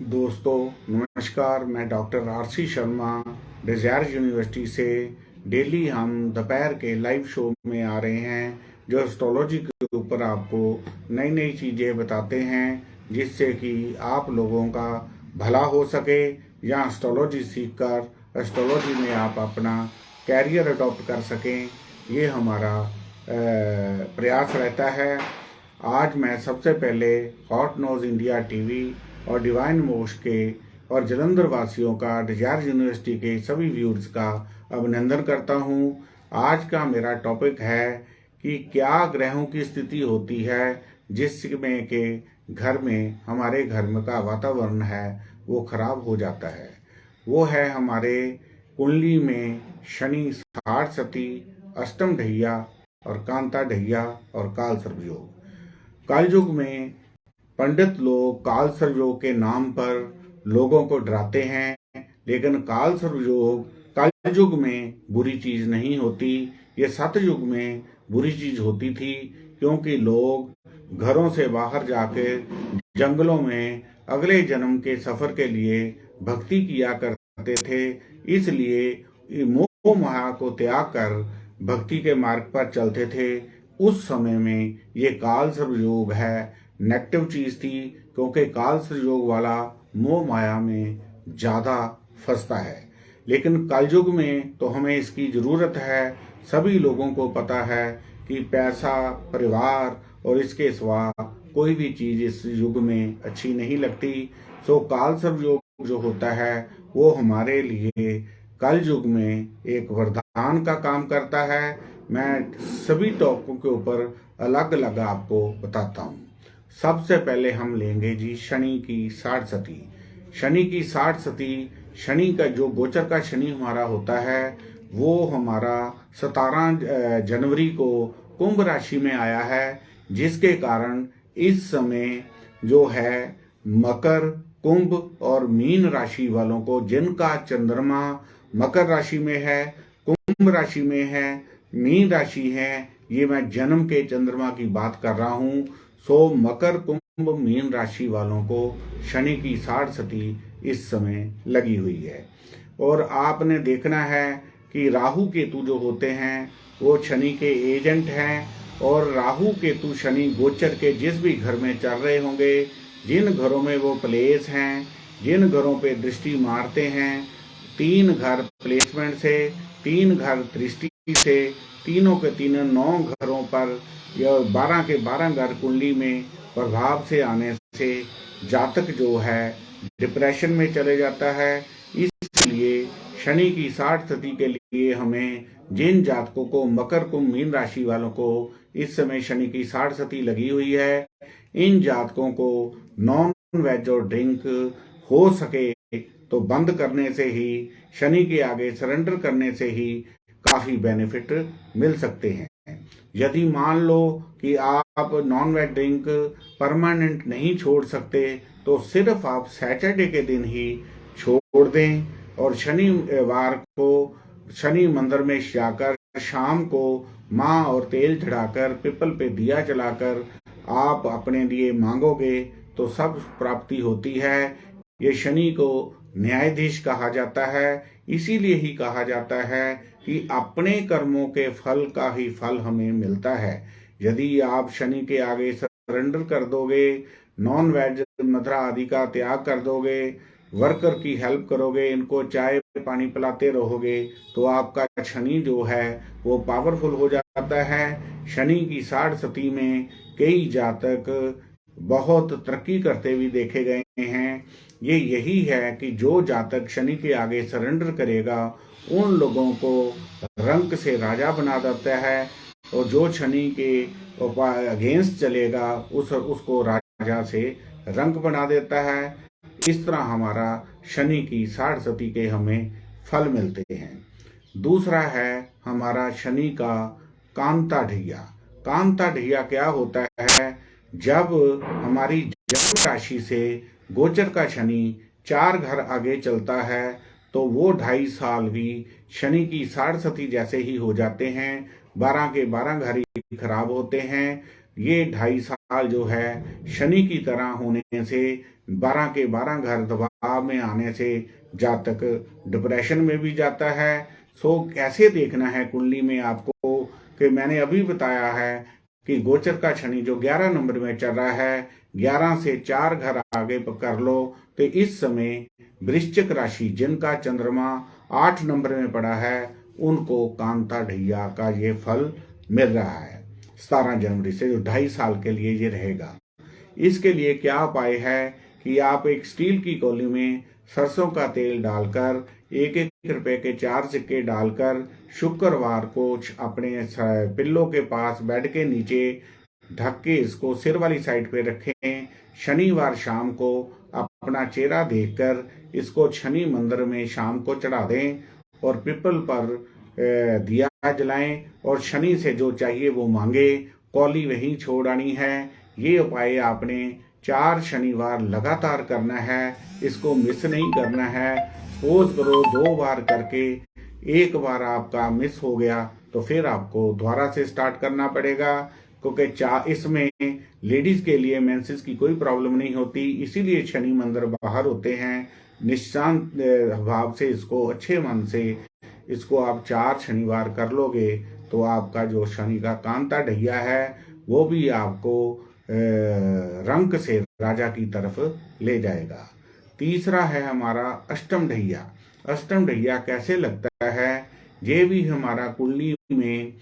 दोस्तों नमस्कार। मैं doctor RC Sharma Desire University से डेली हम दोपहर के लाइव शो में आ रहे हैं, जो एस्ट्रोलॉजी के ऊपर आपको नई नई चीज़ें बताते हैं जिससे कि आप लोगों का भला हो सके, या एस्ट्रोलॉजी सीखकर एस्ट्रोलॉजी में आप अपना कैरियर अडॉप्ट कर सकें। ये हमारा प्रयास रहता है। आज मैं सबसे पहले हॉट नोज इंडिया टीवी और डिवाइन मोक्ष के और जलंधर वासियों का, डिजायर यूनिवर्सिटी के सभी व्यूअर्स का अभिनंदन करता हूं। आज का मेरा टॉपिक है कि क्या ग्रहों की स्थिति होती है जिसमें के घर में, हमारे घर में का वातावरण है वो खराब हो जाता है। वो है हमारे कुंडली में शनि 60 सती, अष्टम ढैया और कांता ढैया और काल सर्वयोग। कलयुग में पंडित लोग काल सर्वयोग के नाम पर लोगों को डराते हैं, लेकिन काल सर्वयोग कलयुग में बुरी चीज नहीं होती। ये सतयुग में बुरी चीज होती थी, क्योंकि लोग घरों से बाहर जाकर जंगलों में अगले जन्म के सफर के लिए भक्ति किया करते थे। इसलिए मोह माया को त्याग कर भक्ति के मार्ग पर चलते थे। उस समय में ये काल सर्वयोग है नेगेटिव चीज थी, क्योंकि काल संयोग वाला मोह माया में ज्यादा फंसता है। लेकिन कलयुग में तो हमें इसकी जरूरत है। सभी लोगों को पता है कि पैसा, परिवार और इसके सिवा कोई भी चीज इस युग में अच्छी नहीं लगती। सो काल संयोग जो होता है वो हमारे लिए कल युग में एक वरदान का काम करता है। मैं सभी टॉपिकों के ऊपर अलग अलग आपको बताता हूँ। सबसे पहले हम लेंगे जी शनि की 60 सती। शनि की 60 सती, शनि का जो गोचर का शनि हमारा होता है वो हमारा 17 जनवरी को कुंभ राशि में आया है, जिसके कारण इस समय जो है मकर, कुंभ और मीन राशि वालों को, जिनका चंद्रमा मकर राशि में है, कुंभ राशि में है, मीन राशि है, ये मैं जन्म के चंद्रमा की बात कर रहा हूं। सो मकर, कुंभ, मीन राशि वालों को शनि की 60 सती इस समय लगी हुई है। और आपने देखना है कि राहु केतु जो होते हैं वो शनि के एजेंट हैं, और राहु केतु शनि गोचर के जिस भी घर में चल रहे होंगे, जिन घरों में वो प्लेस हैं, जिन घरों पे दृष्टि मारते हैं, 3 घर प्लेसमेंट से, 3 घर दृष्टि से, तीनों के तीनों 9 घरों पर या 12 के 12 घर कुंडली में प्रभाव से आने से जातक जो है डिप्रेशन में चले जाता है। इसलिए शनि की 60 सती के लिए हमें, जिन जातकों को, मकर, कुंभ, मीन राशि वालों को इस समय शनि की 60 सती लगी हुई है, इन जातकों को नॉन वेज और ड्रिंक हो सके तो बंद करने से ही, शनि के आगे सरेंडर करने से ही काफी बेनिफिट मिल सकते हैं। यदि मान लो कि आप नॉन वेज ड्रिंक परमानेंट नहीं छोड़ सकते, तो सिर्फ आप सैटरडे के दिन ही छोड़ दें, और शनिवार को शनि मंदिर में जाकर शाम को माँ और तेल चढ़ाकर, पीपल पे दिया जलाकर आप अपने लिए मांगोगे तो सब प्राप्ति होती है। ये शनि को न्यायाधीश कहा जाता है। इसीलिए ही कहा जाता है कि अपने कर्मों के फल का ही फल हमें मिलता है। यदि आप शनि के आगे सरेंडर कर दोगे, नॉन वेज मदिरा आदि का त्याग कर दोगे, वर्कर की हेल्प करोगे, इनको चाय पानी पिलाते रहोगे, तो आपका शनि जो है वो पावरफुल हो जाता है। शनि की 60 सती में कई जातक बहुत तरक्की करते हुए देखे गए हैं। ये यही है कि जो जातक शनि के आगे सरेंडर करेगा उन लोगों को रंक से राजा बना देता है, और जो शनि के अगेंस्ट चलेगा उसको राजा से रंक बना देता है। इस तरह हमारा शनि की 60 सती के हमें फल मिलते हैं। दूसरा है हमारा शनि का कांता ढैया। कांता ढैया क्या होता है? जब हमारी जन्म राशि से गोचर का शनि 4 घर आगे चलता है तो वो 2.5 साल भी शनि की 60 सती जैसे ही हो जाते हैं। 12 के 12 घर ही खराब होते हैं। ये 2.5 साल जो है शनि की तरह होने से, 12 के 12 घर दबाव में आने से जातक डिप्रेशन में भी जाता है। सो कैसे देखना है कुंडली में आपको, कि मैंने अभी बताया है कि गोचर का शनि जो 11 नंबर में चल रहा है, 11 से 4 घर आगे कर लो तो इस समय वृश्चिक राशि जिनका चंद्रमा 8 नंबर में पड़ा है उनको कांता ढैया का ये फल मिल रहा है 17 जनवरी से, जो 2.5 साल के लिए ये रहेगा। इसके लिए क्या उपाय है कि आप एक स्टील की कौली में सरसों का तेल डालकर 1-1 रुपए के 4 सिक्के डालकर शुक्रवार को अपने पिल्लो के पास बेड के नीचे ढक के इसको सिर वाली साइड पे रखें। शनिवार शाम को अपना चेहरा देखकर इसको शनि मंदिर में शाम को चढ़ा दें और पीपल पर दिया जलाएं और शनि से जो चाहिए वो मांगे, कौली वहीं छोड़ आनी है। ये उपाय आपने 4 शनिवार लगातार करना है, इसको मिस नहीं करना है। सपोज करो 2 बार करके 1 बार आपका मिस हो गया तो फिर आपको दोबारा से स्टार्ट करना पड़ेगा, क्योंकि इसमें लेडीज के लिए मेंसेस की कोई प्रॉब्लम नहीं होती, इसीलिए शनि मंदिर बाहर होते हैं। निशांत भाव से इसको अच्छे मन से इसको आप 4 शनिवार कर लोगे तो आपका जो शनि का कांता ढैया है वो भी आपको रंक से राजा की तरफ ले जाएगा। तीसरा है हमारा अष्टम ढैया। अष्टम ढैया कैसे लगता है, ये भी हमारा कुंडली में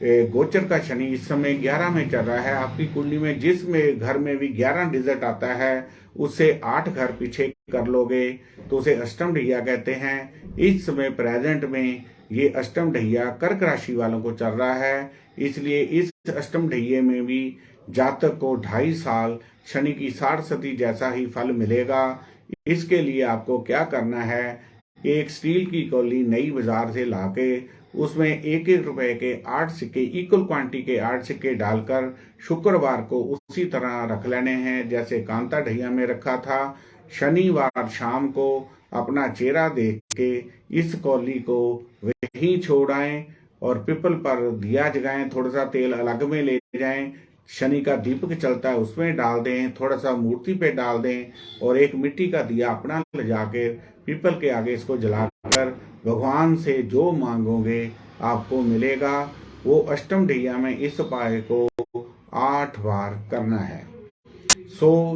गोचर का शनि इस समय 11 में चल रहा है। आपकी कुंडली में जिस में घर में भी 11 डिजिट आता है उससे 8 घर पीछे कर लोगे तो उसे अष्टम ढैया कहते हैं। इस समय प्रेजेंट में ये अष्टम ढैया कर्क राशि वालों को चल रहा है, इसलिए इस अष्टम ढैये में भी जातक को 2.5 साल शनि की 60 सती जैसा ही फल मिलेगा। इसके लिए आपको क्या करना है, एक स्टील की कौली नई बाजार से लाके उसमें 1-1 रुपए के 8 सिक्के, इक्वल क्वांटिटी के 8 सिक्के डालकर शुक्रवार को उसी तरह रख लेने हैं जैसे कांता ढैया में रखा था। शनिवार शाम को अपना चेहरा देख के इस कौली को वहीं छोड़ आएं और पीपल पर दिया जगाएं, थोड़ा सा तेल अलग में ले जाएं, शनि का दीपक चलता है उसमें डाल दें, थोड़ा सा मूर्ति पे डाल दें और एक मिट्टी का दिया अपना ले जाके पीपल के आगे इसको जलाकर भगवान से जो मांगोगे आपको मिलेगा। वो अष्टम ढैया में इस उपाय को 8 बार करना है।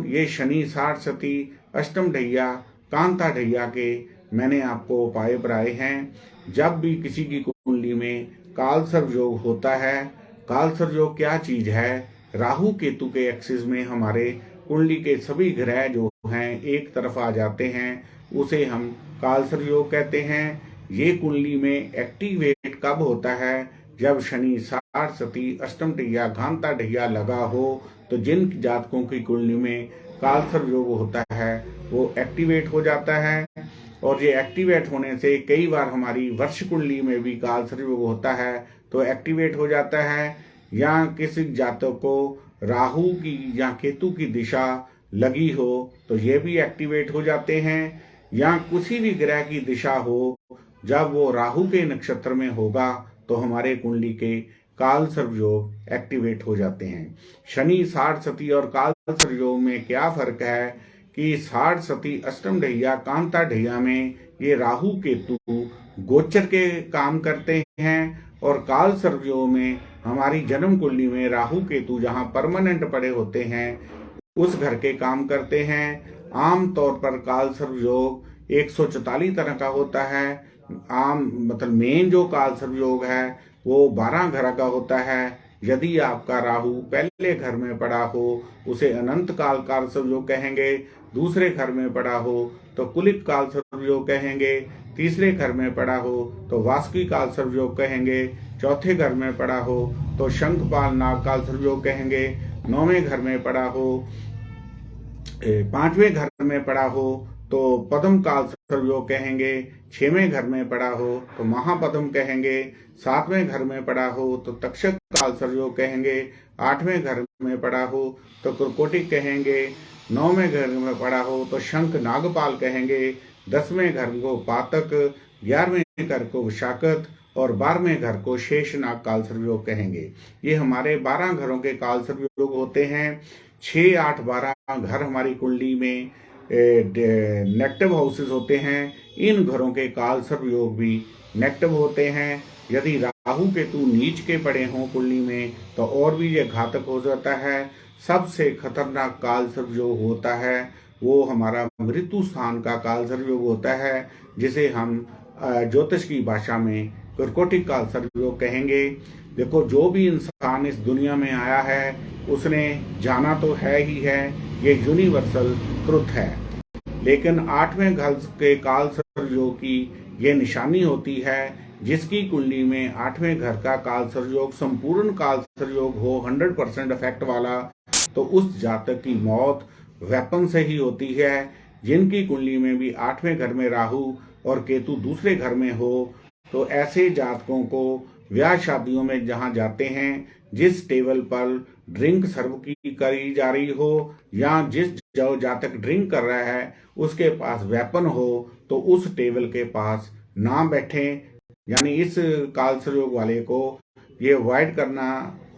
ये शनि 60 सती अष्टम ढैया कांता ढैया के मैंने आपको उपाय बताए हैं। जब भी किसी की कुंडली में काल सर्प योग होता है, काल सर्प योग क्या चीज है, राहु केतु के एक्सिस में हमारे कुंडली के सभी ग्रह जो हैं एक तरफ आ जाते हैं, उसे हम काल सर्प योग कहते हैं। ये कुंडली में एक्टिवेट कब होता है, जब शनि 60 सती अष्टम ढैया घांता ढैया लगा हो, तो जिन जातकों की कुंडली में काल सर्प योग होता है वो एक्टिवेट हो जाता है। और ये एक्टिवेट होने से कई बार हमारी वर्ष कुंडली में भी काल सर्प योग होता है तो एक्टिवेट हो जाता है। या किसी जातक को राहु की या केतु की दिशा लगी हो तो ये भी एक्टिवेट हो जाते हैं। या किसी भी ग्रह की दिशा हो, जब वो राहु के नक्षत्र में होगा तो हमारे कुंडली के काल सर्प योग एक्टिवेट हो जाते हैं। शनि 60 सती और काल सर्प योग में क्या फर्क है कि 60 सती अष्टम ढैया कांता ढैया में ये राहु केतु गोचर के काम करते हैं और काल सर्प योग में हमारी जन्म कुंडली में राहु केतु जहाँ परमानेंट पड़े होते हैं उस घर के काम करते हैं। आम तौर पर काल सर्प योग 144 तरह का होता है। मतलब मेन जो काल सर्प योग है वो 12 घर का होता है। यदि आपका राहु पहले घर में पड़ा हो उसे अनंत काल सर्प योग कहेंगे, दूसरे घर में पड़ा हो तो कुलिक काल सर्प योग कहेंगे, तीसरे घर में पड़ा हो तो वास्की काल सर्प योग कहेंगे, चौथे घर में पड़ा हो तो शंखपाल नाग काल सर्प योग कहेंगे, 9वें घर में पड़ा हो, 5वें घर में पड़ा हो तो पद्म काल सर्प योग कहेंगे, 6वें घर में पड़ा हो तो महापद्म कहेंगे, 7वें घर में पड़ा हो तो तक्षक काल सर्प योग कहेंगे, 8वें घर में पड़ा हो तो कुरकोटिक कहेंगे, 9वें घर में पड़ा हो तो शंख नागपाल कहेंगे, 10वें घर को पातक, 11वें घर को विशाखत और 12वें घर को शेषनाग काल सर्वयोग कहेंगे। ये हमारे 12 घरों के काल सर्वयोग होते हैं। 6, 8, 12 घर हमारी कुंडली में नेगेटिव हाउसेस होते हैं। इन घरों के काल सर्वयोग भी नेगेटिव होते हैं। यदि राहु केतु नीच के पड़े हों कुंडली में तो और भी ये घातक हो जाता है। सबसे खतरनाक काल सर्वयोग होता है वो हमारा मृत्यु स्थान का काल सर्वयोग होता है, जिसे हम ज्योतिष की भाषा में कर्कोटिक काल सर्वयोग कहेंगे। देखो, जो भी इंसान इस दुनिया में आया है उसने जाना तो है ही है, ये यूनिवर्सल ट्रुथ है। लेकिन 8वें घर के काल सर्वयोग की ये निशानी होती है, जिसकी कुंडली में 8वें घर का काल सर्वयोग संपूर्ण काल सर्वयोग हो 100% इफेक्ट वाला, तो उस जातक की मौत वेपन से ही होती है। जिनकी कुंडली में भी 8वें घर में राहु और केतु दूसरे घर में हो, तो ऐसे जातकों को ब्याह शादियों में जहां जाते हैं, जिस टेबल पर ड्रिंक सर्व की करी जा रही हो या जिस जो जातक ड्रिंक कर रहा है उसके पास वेपन हो, तो उस टेबल के पास ना बैठें। यानी इस काल सर्वयोग वाले को ये अवॉइड करना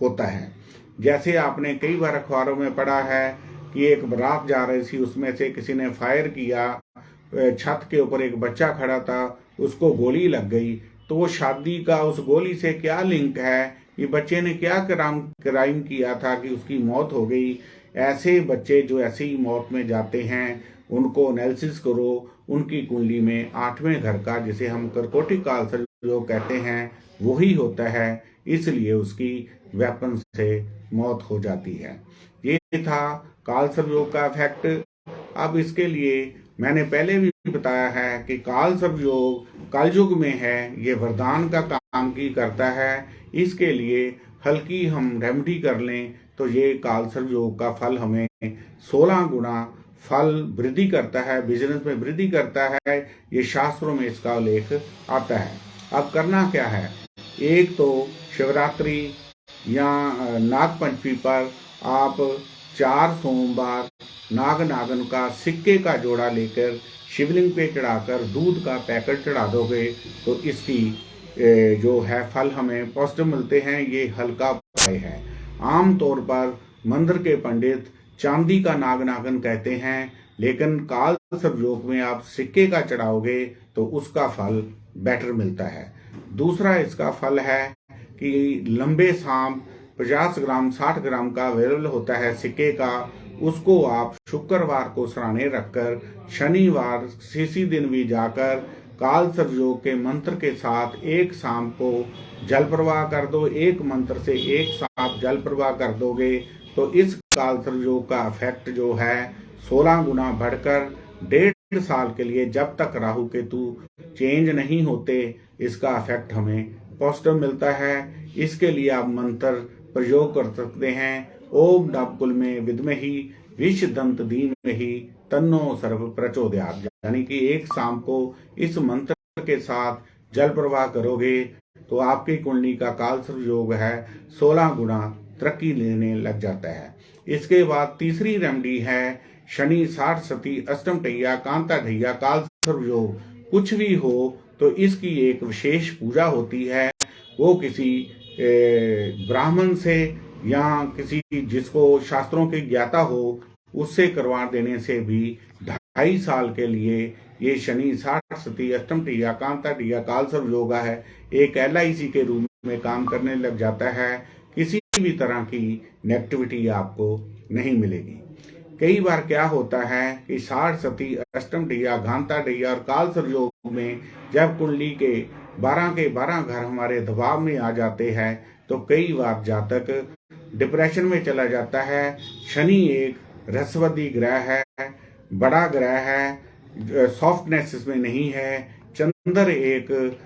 होता है। जैसे आपने कई बार अखबारों में पढ़ा है कि एक बारात जा रही थी, उसमें से किसी ने फायर किया, छत के ऊपर एक बच्चा खड़ा था, उसको गोली लग गई। तो वो शादी का उस गोली से क्या लिंक है, ये बच्चे ने क्या क्राइम किया था कि उसकी मौत हो गई। ऐसे बच्चे जो ऐसे ही मौत में जाते हैं उनको एनालिसिस करो, उनकी कुंडली में 8वें घर का, जिसे हम कर्कोटिक काल सर्वयोग कहते हैं, वही होता है, इसलिए उसकी वेपन से मौत हो जाती है। ये था काल सर्वयोग का इफेक्ट। अब इसके लिए मैंने पहले भी बताया है कि काल सर्वयोग कलयुग में है, ये वरदान का काम की करता है। इसके लिए हल्की हम रेमेडी कर लें तो ये काल सर्वयोग का फल हमें 16 गुना फल वृद्धि करता है, बिजनेस में वृद्धि करता है। ये शास्त्रों में इसका उल्लेख आता है। अब करना क्या है, एक तो शिवरात्रि या नाग पंचमी पर आप 4 सोमवार नाग नागन का सिक्के का जोड़ा लेकर शिवलिंग पे चढ़ाकर दूध का पैकेट चढ़ा दोगे तो इसकी जो है फल हमें पॉजिटिव मिलते हैं। ये हल्का उपाय है। आमतौर पर मंदिर के पंडित चांदी का नाग नागन कहते हैं, लेकिन काल सर्वयोग में आप सिक्के का चढ़ाओगे तो उसका फल बेटर मिलता है। दूसरा इसका फल है कि लंबे सांप 50 ग्राम 60 ग्राम का अवेलेबल होता है सिक्के का, उसको आप शुक्रवार को सराहने रखकर शनिवार किसी दिन भी जाकर काल सर्वयोग के मंत्र के साथ एक सांप को जल प्रवाह कर दो। एक मंत्र से एक सांप जल प्रवाह कर दोगे तो इस काल सर्वयोग का इफेक्ट जो है 16 गुना बढ़कर 1.5 साल के लिए, जब तक राहु केतु चेंज नहीं होते, इसका इफेक्ट हमें पॉजिटिव मिलता है। इसके लिए आप मंत्र प्रयोग कर सकते हैं। ओम नवकुल में विद्महि विष दंत धीमहि तन्नो सर्व प्रचोदयात्। यानी कि एक शाम को इस मंत्र के साथ जल प्रवाह करोगे तो आपकी कुंडली का काल सर्वयोग है 16 गुना तरक्की लेने लग जाता है। इसके बाद तीसरी रेमेडी है शनि 60 सती अष्टम टैया कांता ढैया काल सर्वयोग कुछ भी हो तो इसकी एक विशेष पूजा होती है। वो किसी ब्राह्मण से या किसी जिसको शास्त्रों की ज्ञाता हो उससे करवा देने से भी 2.5 साल के लिए ये शनि 60 सती अष्टम टैया कांता ढैया काल सर्वयोग है एक LIC के रूप में काम करने लग जाता है। किसी भी तरह की नेगेटिविटी आपको नहीं मिलेगी। कई बार क्या होता है कि 60 सती अष्टम टैया घांता ढैया और काल सर्वयोग में जब कुंडली के 12 के 12 घर हमारे दबाव में आ जाते हैं तो कई बार जातक डिप्रेशन में चला जाता है। शनि एक रहस्यवादी ग्रह है, बड़ा ग्रह है, सॉफ्टनेस इसमें नहीं है। चंद्र एक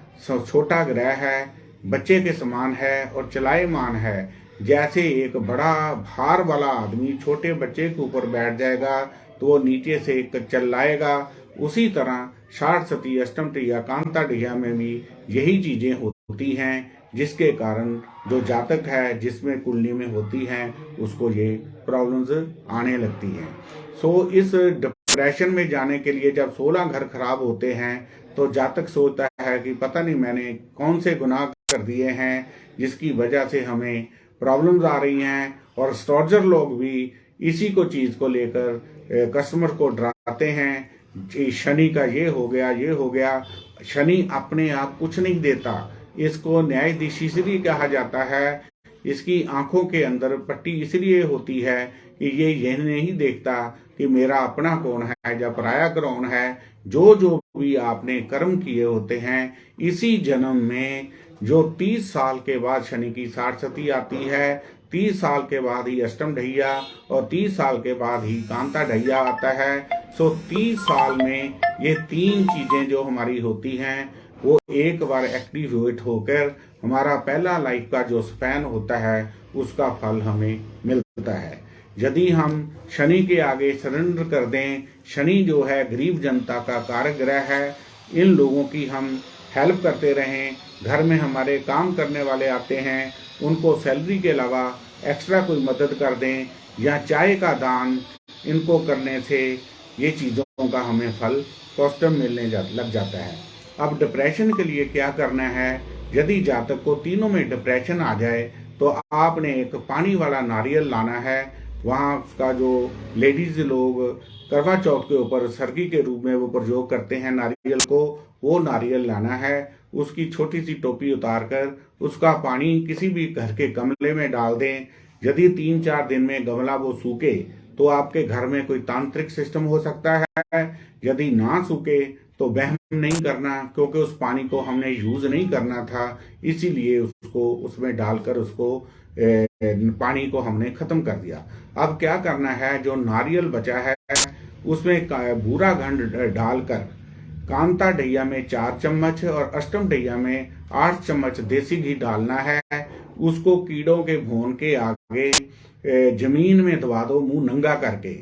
छोटा ग्रह है, बच्चे के समान है और चलायमान है। जैसे एक बड़ा भार वाला आदमी छोटे बच्चे के ऊपर बैठ जाएगा तो वो नीचे से चिल्लाएगा, उसी तरह 60 सती अष्टम टैया कांता ढैया में भी यही चीजें होती हैं, जिसके कारण जो जातक है जिसमें कुंडली में होती हैं उसको ये प्रॉब्लम्स आने लगती हैं। सो इस डिप्रेशन में जाने के लिए जब 16 घर खराब होते हैं तो जातक सोचता है कि पता नहीं मैंने कौन से गुनाह कर दिए हैं जिसकी वजह से हमें प्रॉब्लम्स आ रही हैं। और एस्ट्रोलॉजर लोग भी इसी को चीज़ को लेकर कस्टमर को डराते हैं कि शनि का ये हो गया, ये हो गया। शनि अपने आप कुछ नहीं देता। इसको न्यायाधीश इसलिए कहा जाता है, इसकी आंखों के अंदर पट्टी इसलिए होती है कि ये यह नहीं देखता कि मेरा अपना कौन है या पराया कौन है। जो जो भी आपने कर्म किए होते हैं इसी जन्म में, जो 30 साल के बाद शनि की 60 सती आती है, 30 साल के बाद ही अष्टम ढैया और 30 साल के बाद ही कांता ढैया आता है। सो 30 साल में ये 3 चीजें जो हमारी होती हैं वो एक बार एक्टिवेट होकर हमारा पहला लाइफ का जो स्पैन होता है उसका फल हमें मिलता है। यदि हम शनि के आगे सरेंडर कर दें, शनि जो है गरीब जनता का कारक ग्रह है, इन लोगों की हम हेल्प करते रहें, घर में हमारे काम करने वाले आते हैं उनको सैलरी के अलावा एक्स्ट्रा कोई मदद कर दें या चाय का दान इनको करने से ये चीज़ों का हमें फल पॉजिटिव मिलने लग जाता है। अब डिप्रेशन के लिए क्या करना है? यदि जातक को तीनों में डिप्रेशन आ जाए तो आपने एक पानी वाला नारियल लाना है। वहाँ का जो लेडीज लोग करवा चौथ के ऊपर सरगी के रूप में वो प्रयोग करते हैं नारियल को, वो नारियल लाना है। उसकी छोटी सी टोपी उतार कर उसका पानी किसी भी घर के गमले में डाल दें। यदि 3-4 दिन में गमला वो सूखे तो आपके घर में कोई तांत्रिक सिस्टम हो सकता है। यदि ना सूखे तो वहम नहीं करना, क्योंकि उस पानी को हमने यूज नहीं करना था, इसीलिए उसको उसमें डालकर उसको पानी को हमने खत्म कर दिया। अब क्या करना है, जो नारियल बचा है उसमें बूरा घंड डालकर कांता ढैया में 4 चम्मच और अष्टम ढैया में 8 चम्मच देसी घी डालना है। उसको कीड़ों के भोन के आगे जमीन में दबा दो मुंह नंगा करके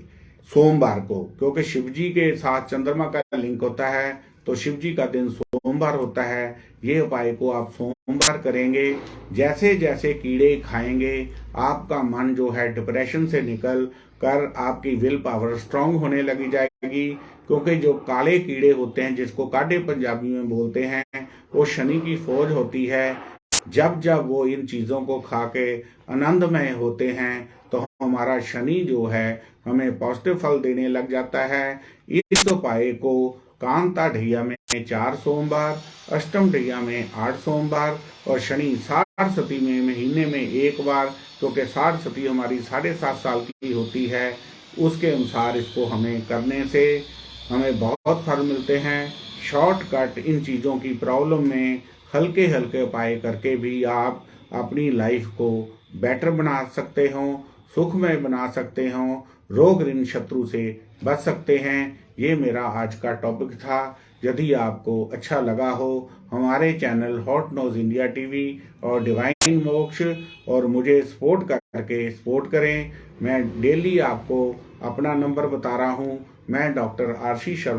सोमवार को, क्योंकि शिव जी के साथ चंद्रमा का लिंक होता है तो शिव जी का दिन सोमवार होता है। ये उपाय को आप सोमवार करेंगे। जैसे जैसे कीड़े खाएंगे आपका मन जो है डिप्रेशन से निकल कर आपकी विल पावर स्ट्रांग होने लगी जाएगी, क्योंकि जो काले कीड़े होते हैं जिसको काटे पंजाबी में बोलते हैं वो शनि की फौज होती है। जब जब वो इन चीज़ों को खा के आनंदमय होते हैं तो हमारा शनि जो है हमें पॉजिटिव फल देने लग जाता है। इस उपाय को कांता ढैया में 4 सोमवार, अष्टम ढैया में 8 सोमवार और शनि 60 सती में महीने में एक बार, क्योंकि 60 सती हमारी 7.5 साल की होती है, उसके अनुसार इसको हमें करने से हमें बहुत फल मिलते हैं। शॉर्टकट इन चीज़ों की प्रॉब्लम में हल्के हल्के उपाय करके भी आप अपनी लाइफ को बेटर बना सकते हो, सुखमय बना सकते हो, रोग ऋण शत्रु से बच सकते हैं। ये मेरा आज का टॉपिक था। यदि आपको अच्छा लगा हो, हमारे channel hot nose India TV और डिवाइन मोक्ष और मुझे सपोर्ट करें। मैं डेली आपको अपना नंबर बता रहा हूँ। मैं डॉक्टर आरसी शर्मा